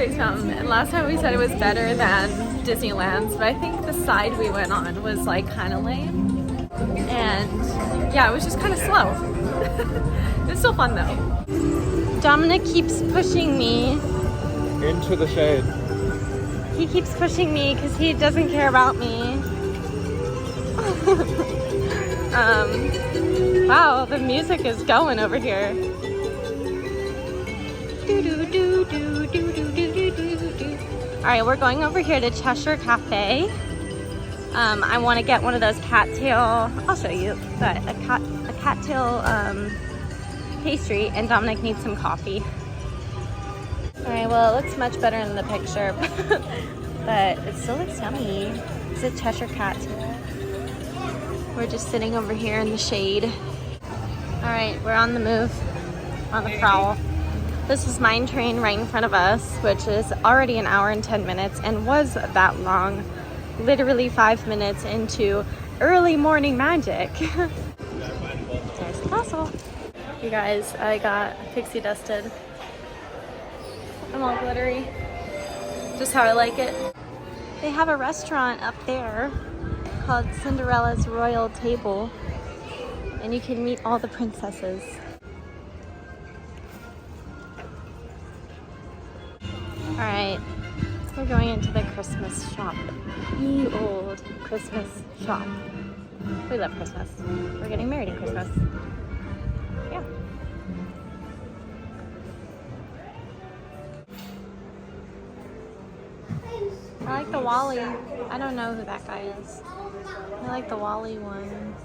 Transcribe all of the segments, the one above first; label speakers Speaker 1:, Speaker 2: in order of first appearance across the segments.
Speaker 1: Space Mountain, and last time we said it was better than Disneyland's, but I think the side we went on was like kind of lame. And yeah, it was just kind of slow. It's still fun though. Dominic keeps pushing me
Speaker 2: into the shade.
Speaker 1: He keeps pushing me because he doesn't care about me. Wow, the music is going over here. Alright, we're going over here to Cheshire Cafe. I want to get one of those cattail, I'll show you, but a cattail pastry, and Dominic needs some coffee. Alright, well, it looks much better in the picture, but it still looks yummy. It's a Cheshire cat. We're just sitting over here in the shade. Alright, we're on the move, on the prowl. This is Mine Train right in front of us, which is already an hour and 10 minutes and was that long. Literally 5 minutes into early morning magic. There's the castle. You guys, I got pixie dusted. I'm all glittery. Just how I like it. They have a restaurant up there called Cinderella's Royal Table, and you can meet all the princesses. Alright, we're going into the Christmas shop. Ye old Christmas shop. We love Christmas. We're getting married in Christmas. Yeah. I like the Wally. I don't know who that guy is. I like the Wally one.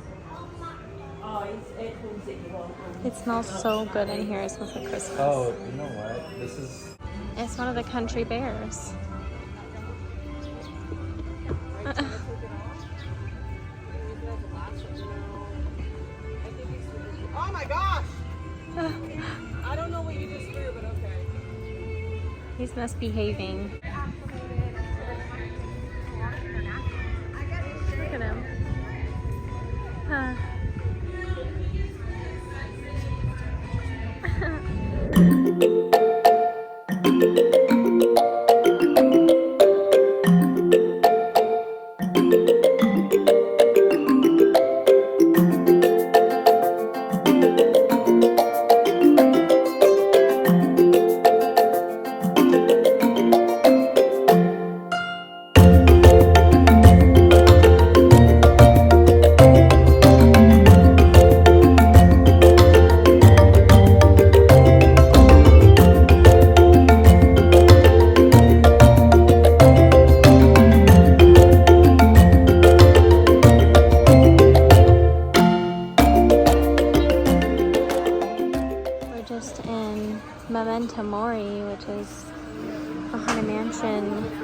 Speaker 1: It smells so good in here. It smells like Christmas.
Speaker 2: Oh, you know what? This is...
Speaker 1: It's one of the country bears.
Speaker 3: Oh my gosh! I don't know what you just threw, but okay.
Speaker 1: He's misbehaving. Look at him. Huh.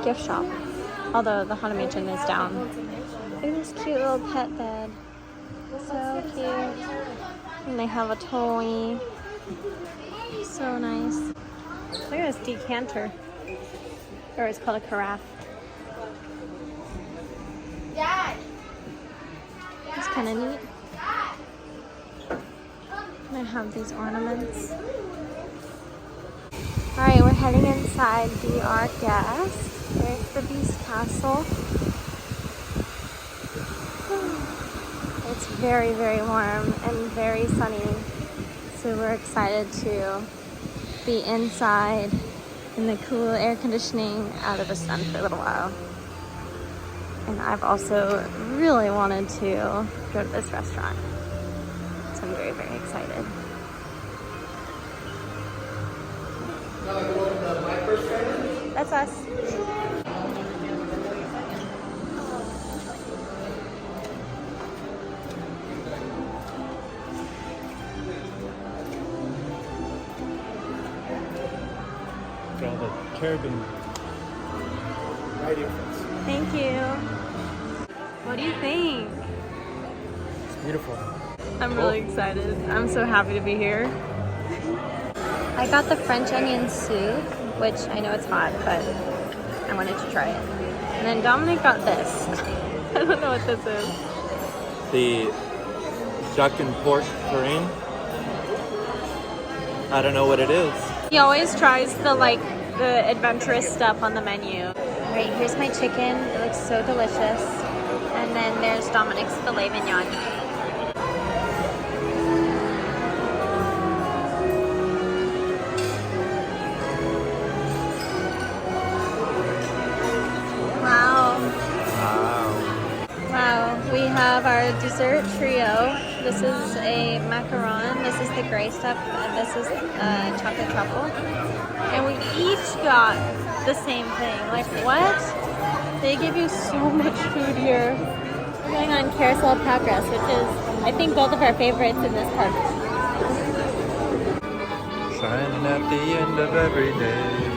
Speaker 1: Gift shop, although the Haunted Mansion is down. Look at this cute little pet bed. So cute. And they have a toy. So nice. Look at this decanter. Or it's called a carafe. It's kind of neat. And I have these ornaments. Alright, we're heading inside the Our Guest. There's the Beast Castle. It's very, very warm and very sunny. So we're excited to be inside in the cool air conditioning out of the sun for a little while. And I've also really wanted to go to this restaurant. So I'm very, very excited. That's us.
Speaker 2: Got all the cherubim right here.
Speaker 1: Thank you. What do you think?
Speaker 2: It's beautiful.
Speaker 1: I'm really excited. I'm so happy to be here. I got the French onion soup, which I know it's hot, but I wanted to try it. And then Dominic got this. I don't know what this is.
Speaker 2: The duck and pork farine. I don't know what it is.
Speaker 1: He always tries the like the adventurous stuff on the menu. All right, here's my chicken. It looks so delicious. And then there's Dominic's filet mignon. Wow. Wow, we have our dessert trio. This is a macaron, this is the gray stuff, and this is chocolate truffle. And we each got the same thing. Like, what? They give you so much food here. We're going on Carousel of Progress, which is, I think, both of our favorites in this park.
Speaker 2: Shining at the end of every day.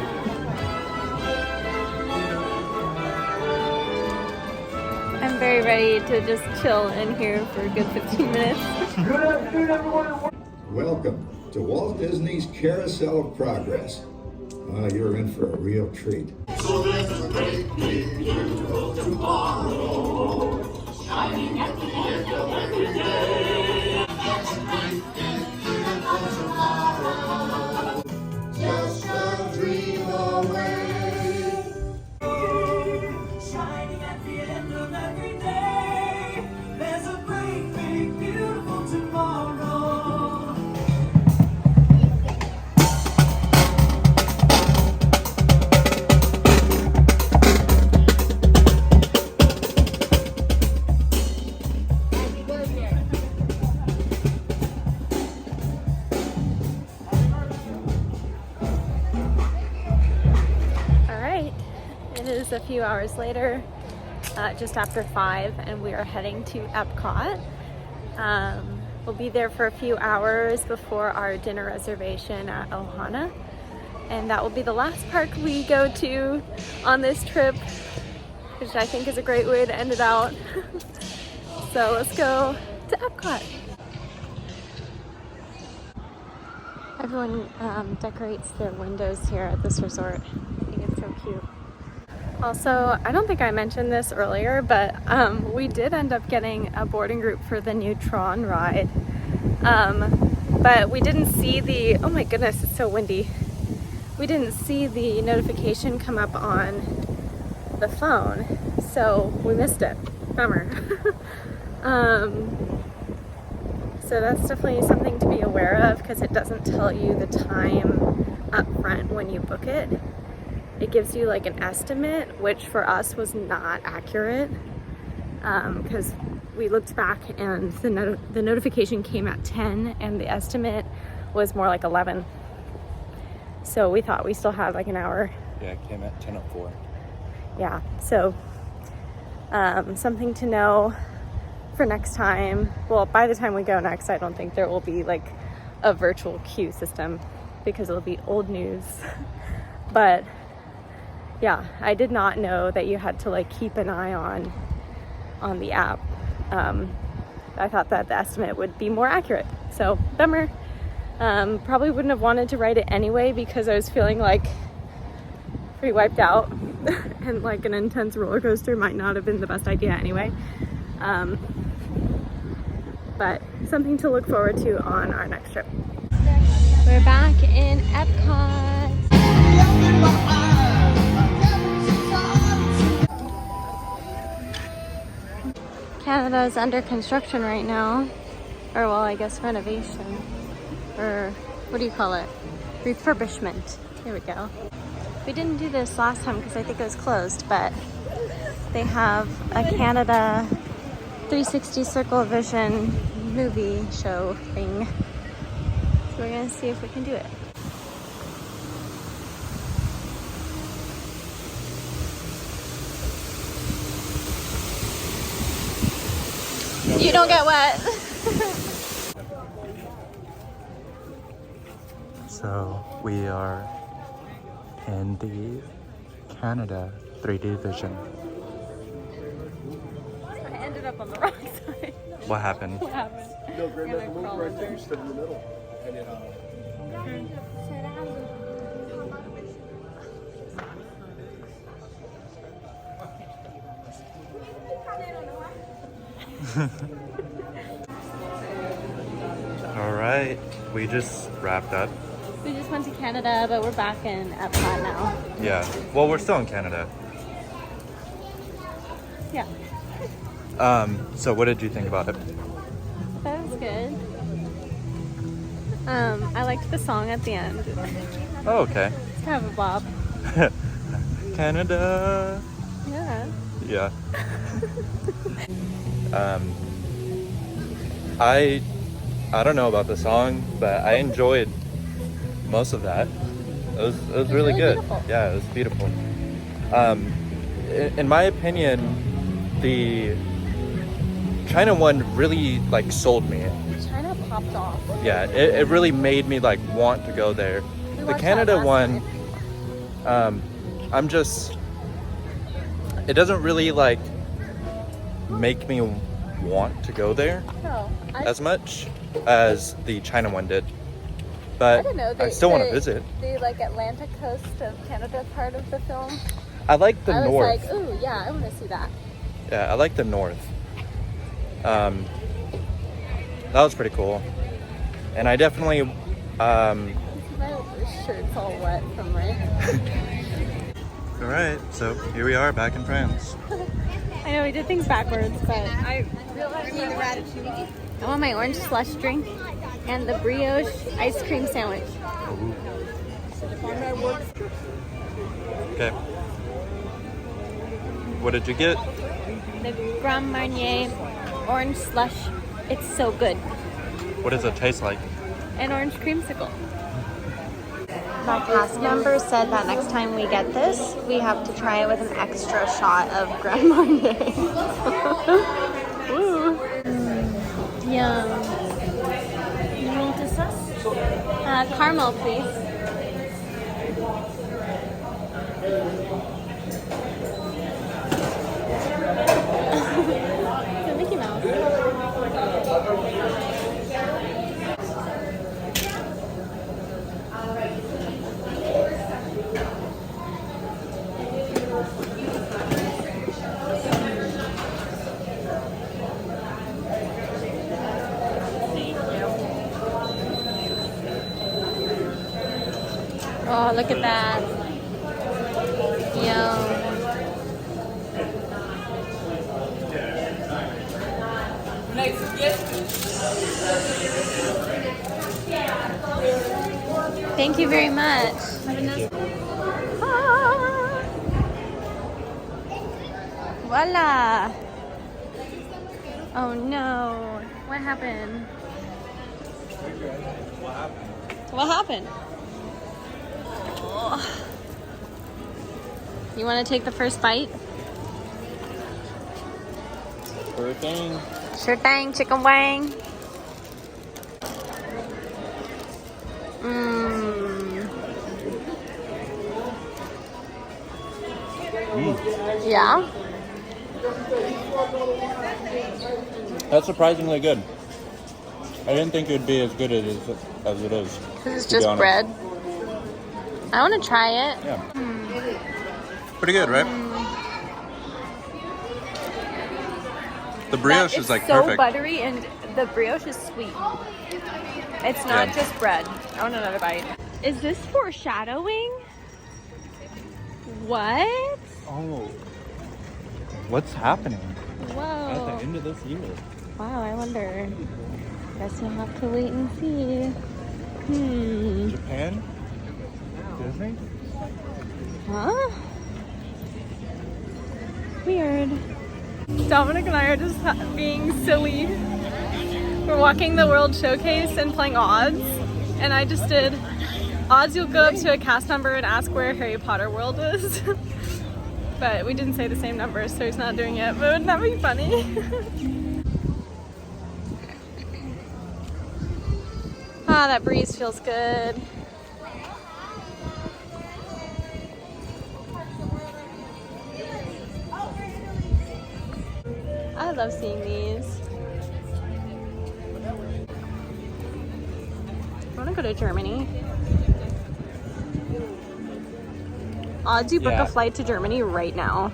Speaker 1: I'm very ready to just chill in here for a good 15 minutes.
Speaker 4: Good afternoon, everyone. Welcome to Walt Disney's Carousel of Progress. You're in for a real treat. So there's a great big beautiful tomorrow, shining at the end of every day. There's a great big beautiful tomorrow, just a dream away.
Speaker 5: Shining at the end of every day. There's a great big beautiful tomorrow.
Speaker 1: A few hours later, just after 5, and we are heading to Epcot. We'll be there for a few hours before our dinner reservation at Ohana, and that will be the last park we go to on this trip, which I think is a great way to end it out. So let's go to Epcot. Everyone decorates their windows here at this resort. I think it's so cute. Also, I don't think I mentioned this earlier, but we did end up getting a boarding group for the new Tron ride. But we didn't see the, oh my goodness, it's so windy. We didn't see the notification come up on the phone, so we missed it. Bummer. So that's definitely something to be aware of, because it doesn't tell you the time up front when you book it. It gives you like an estimate, which for us was not accurate, because we looked back and the notification came at 10 and the estimate was more like 11. So we thought we still had like an hour.
Speaker 2: Yeah, it came at 10:04.
Speaker 1: Yeah, so something to know for next time. Well, by the time we go next, I don't think there will be like a virtual queue system, because it'll be old news. But yeah, I did not know that you had to like keep an eye on the app. I thought that the estimate would be more accurate, so bummer. Probably wouldn't have wanted to ride it anyway, because I was feeling like pretty wiped out and like an intense roller coaster might not have been the best idea anyway. But something to look forward to on our next trip. We're back in Epcot. Canada is under construction right now, or well, I guess renovation, or what do you call it? Refurbishment. There we go. We didn't do this last time because I think it was closed, but they have a Canada 360 Circle Vision movie show thing. So we're gonna see if we can do it. You don't get wet.
Speaker 2: So we are in the Canada 3D Vision.
Speaker 1: I ended up on the wrong side.
Speaker 2: What happened?
Speaker 1: What happened?
Speaker 6: No, Greg doesn't move right there. You stood in the middle. And it,
Speaker 2: All right, we just wrapped up
Speaker 1: We just went to Canada, but we're back in Epcot now.
Speaker 2: Yeah. Well, we're still in Canada.
Speaker 1: Yeah.
Speaker 2: So what did you think about it?
Speaker 1: That was good. I liked the song at the end.
Speaker 2: Oh, okay.
Speaker 1: It's kind of a bop.
Speaker 2: Canada.
Speaker 1: Yeah.
Speaker 2: Yeah. I don't know about the song, but I enjoyed most of that. It was really good.
Speaker 1: Beautiful.
Speaker 2: Yeah, it was beautiful. In my opinion, the China one really like sold me.
Speaker 1: China popped off.
Speaker 2: Yeah, it really made me like want to go there.
Speaker 1: We
Speaker 2: The
Speaker 1: watched
Speaker 2: Canada
Speaker 1: that last
Speaker 2: one,
Speaker 1: night.
Speaker 2: it doesn't really like make me want to go there
Speaker 1: No,
Speaker 2: as much as the China one did.
Speaker 1: I
Speaker 2: But
Speaker 1: don't know.
Speaker 2: I still want to visit.
Speaker 1: The like Atlantic coast of Canada part of the film.
Speaker 2: I like the
Speaker 1: I was
Speaker 2: north.
Speaker 1: like, ooh, yeah, I want to see that.
Speaker 2: Yeah, I like the north. That was pretty cool. And I definitely,
Speaker 1: My shirt's all wet from my.
Speaker 2: all right, so here we are back in France.
Speaker 1: I know we did things backwards, but I realized I want my orange slush drink and the brioche ice cream sandwich.
Speaker 2: Okay. What did you get?
Speaker 1: The Grand Marnier orange slush. It's so good.
Speaker 2: What does it taste like?
Speaker 1: An orange creamsicle. My cast member said that next time we get this, we have to try it with an extra shot of Grand Marnier. Ooh. Yum. You want the sauce? Caramel, please. It's a Mickey Mouse. Oh, look at that. Yum. Thank you very much. Ah. Voila. Oh no. What happened? What happened? Oh. You want to take the first bite?
Speaker 2: Sure thing.
Speaker 1: Sure thing, chicken wang. Yeah?
Speaker 2: That's surprisingly good. I didn't think it would be as good as it is.
Speaker 1: Because it's
Speaker 2: to be
Speaker 1: just
Speaker 2: honest.
Speaker 1: bread. I want to try it.
Speaker 2: Yeah. Pretty good, right? The brioche is like
Speaker 1: so
Speaker 2: perfect.
Speaker 1: buttery and the brioche is sweet. It's not
Speaker 2: Yeah.
Speaker 1: just bread. I want another bite. Is this foreshadowing? What?
Speaker 2: Oh. What's happening
Speaker 1: Whoa.
Speaker 2: at the end of this year?
Speaker 1: Wow, I wonder. Guess you'll have to wait and see.
Speaker 2: Japan? Disney?
Speaker 1: Huh? Weird. Dominic and I are just being silly. We're walking the World Showcase and playing odds. And I just did odds you'll go up to a cast member and ask where Harry Potter World is. But we didn't say the same number, so he's not doing it. But wouldn't that be funny? Ah, that breeze feels good. I love seeing these. I want to go to Germany. Odds you book
Speaker 2: Yeah.
Speaker 1: a flight to Germany right now.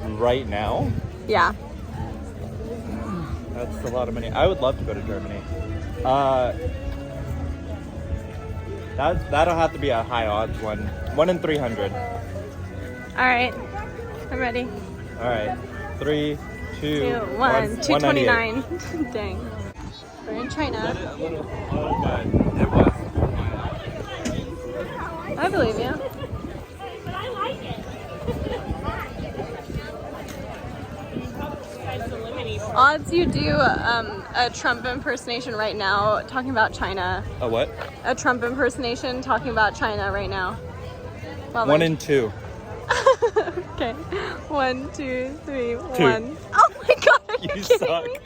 Speaker 2: Right now?
Speaker 1: Yeah.
Speaker 2: That's a lot of money. I would love to go to Germany. That'll have to be a high odds one. 1 in 300.
Speaker 1: All right, I'm ready.
Speaker 2: All right. 3, 2,
Speaker 1: 1.
Speaker 2: 1.
Speaker 1: 229. Dang. We're in China.
Speaker 2: It was.
Speaker 1: I believe you. Odds you do a Trump impersonation right now talking about China.
Speaker 2: A what?
Speaker 1: A Trump impersonation talking about China right now. Well,
Speaker 2: 1 in 2.
Speaker 1: Okay. 1, 2, 3,
Speaker 2: 2.
Speaker 1: 1. Oh my god, are you
Speaker 2: You
Speaker 1: kidding
Speaker 2: suck.
Speaker 1: me?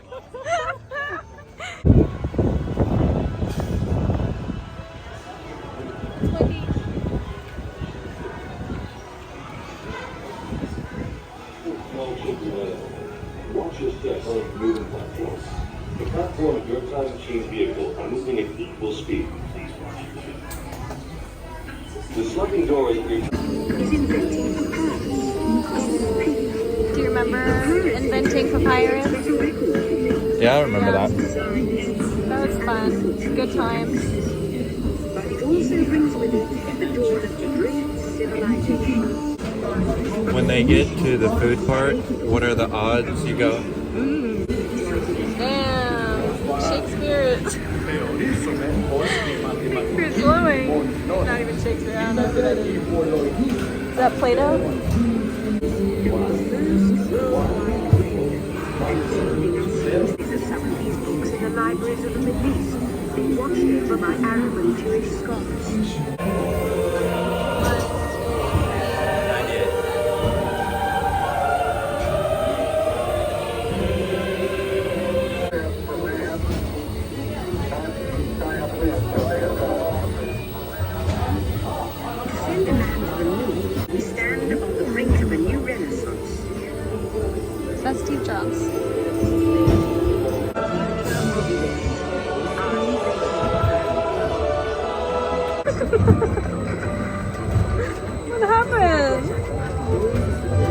Speaker 7: Watch your steps on moving platforms. The platform of your time machine vehicle are moving at equal speed. Please watch your step. The sliding door is your
Speaker 1: Do you remember inventing papyrus?
Speaker 2: Yeah, I remember that.
Speaker 1: That was fun. Good times.
Speaker 8: But it also brings with it the dawn of the great civilization.
Speaker 2: When they get to the food part, what are the odds? You go,
Speaker 1: Damn. Shakespeare. Shakespeare's glowing. Not even Shakespeare. I don't know who that is. Is that Plato?
Speaker 8: These are some of these books in the libraries of the Middle East, being watched over by Arab and Jewish scholars. Send a man to the moon, we stand on the brink of a new renaissance.
Speaker 1: That's Steve Jobs. What happened?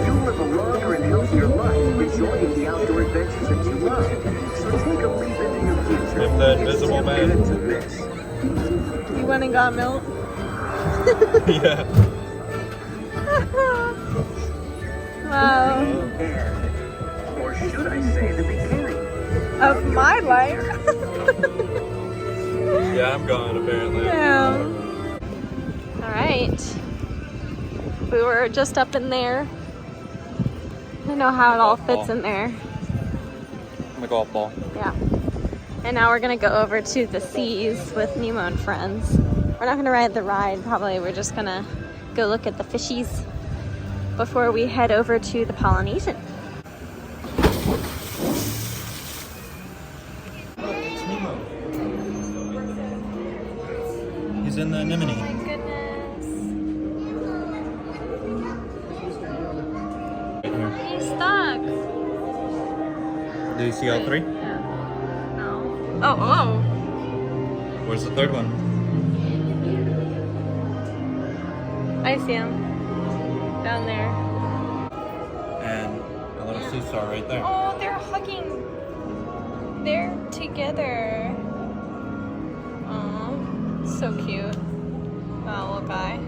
Speaker 8: You'll live a longer and healthier life, enjoying the outdoor adventures that you love. So take a leap into your future.
Speaker 2: I'm the invisible man.
Speaker 8: Into this.
Speaker 1: You went and got milk?
Speaker 2: yeah.
Speaker 1: Wow.
Speaker 8: And, or should I say, the beginning.
Speaker 1: Of my life.
Speaker 2: Yeah, I'm gone apparently.
Speaker 1: Yeah. All right. We were just up in there. I don't know how it all fits in there.
Speaker 2: The golf ball.
Speaker 1: Yeah. And now we're gonna go over to the seas with Nemo and friends. We're not gonna ride the ride, probably. We're just gonna go look at the fishies before we head over to the Polynesian.
Speaker 2: It's Nemo. He's in the anemone.
Speaker 1: My goodness. He's stuck.
Speaker 2: Do you see all 3?
Speaker 1: Yeah. No. Oh.
Speaker 2: Where's the 3rd one?
Speaker 1: I see him. Down there.
Speaker 2: And a little seesaw right there.
Speaker 1: Oh, they're hugging. They're together. Oh, so cute. That little guy.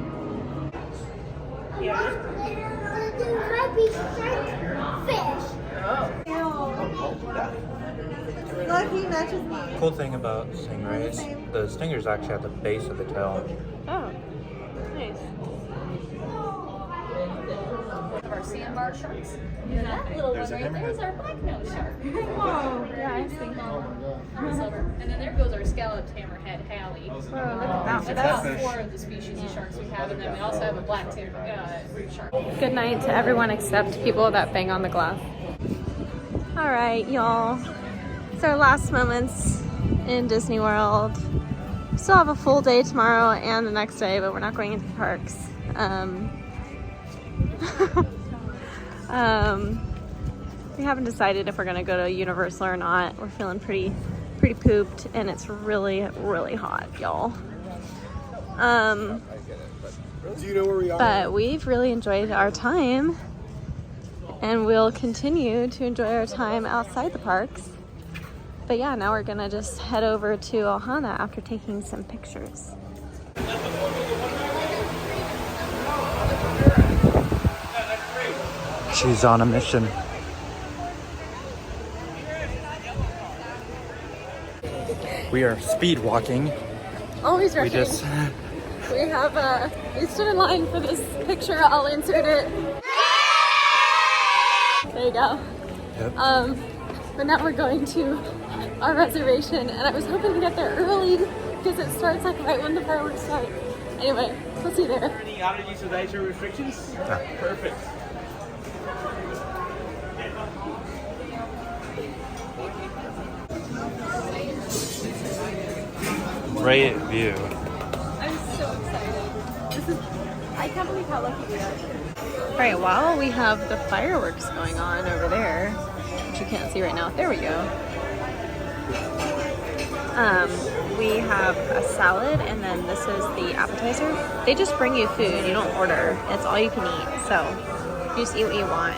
Speaker 9: Look, he matches me.
Speaker 2: Cool thing about stingrays, the stinger's actually at the base of the tail.
Speaker 1: Oh, nice.
Speaker 10: Our sandbar sharks. And that little one right there is our black-nosed shark.
Speaker 1: Oh, yeah, I see.
Speaker 10: Silver. And then there goes our scalloped hammerhead Hallie.
Speaker 1: Oh, look at
Speaker 10: That's
Speaker 1: that.
Speaker 10: about 4 of the species of sharks we have, and then we also have a black-tipped shark.
Speaker 1: Good night to everyone except people that bang on the glass. All right, y'all. It's our last moments in Disney World. We still have a full day tomorrow and the next day, but we're not going into the parks. We haven't decided if we're gonna go to Universal or not. We're feeling pretty pooped, and it's really, really hot, y'all.
Speaker 6: Do you know where we are?
Speaker 1: But we've really enjoyed our time, and we'll continue to enjoy our time outside the parks. But yeah, now we're gonna just head over to Ohana after taking some pictures.
Speaker 2: She's on a mission. We are speed walking.
Speaker 1: Always
Speaker 2: We
Speaker 1: rushing.
Speaker 2: just
Speaker 1: We have we stood in line for this picture. I'll insert it. There you go.
Speaker 2: Yep.
Speaker 1: But now we're going to our reservation, and I was hoping to get there early because it starts like right when the fireworks start. Anyway, we'll see you there.
Speaker 6: Any allergies or dietary restrictions?
Speaker 2: No.
Speaker 6: Perfect.
Speaker 2: Great view.
Speaker 1: I'm so excited. I can't believe how lucky we are. All right, while we have the fireworks going on over there, which you can't see right now. There we go. We have a salad, and then this is the appetizer. They just bring you food. You don't order. It's all you can eat. So you just eat what you want.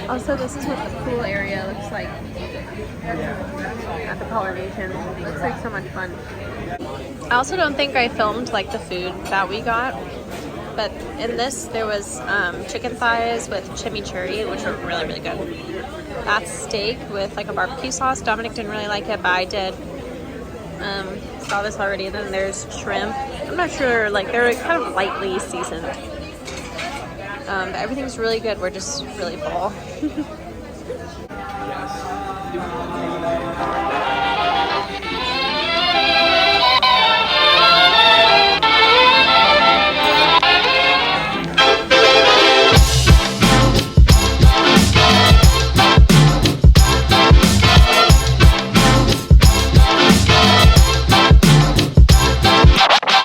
Speaker 1: Also, this is what the pool area looks like at the Polynesian. Looks like so much fun. I also don't think I filmed like the food that we got, but in this there was chicken thighs with chimichurri, which were really, really good. That's steak with like a barbecue sauce. Dominic didn't really like it, but I did. Saw this already. And then there's shrimp. I'm not sure, like they're kind of lightly seasoned. But everything's really good. We're just really full.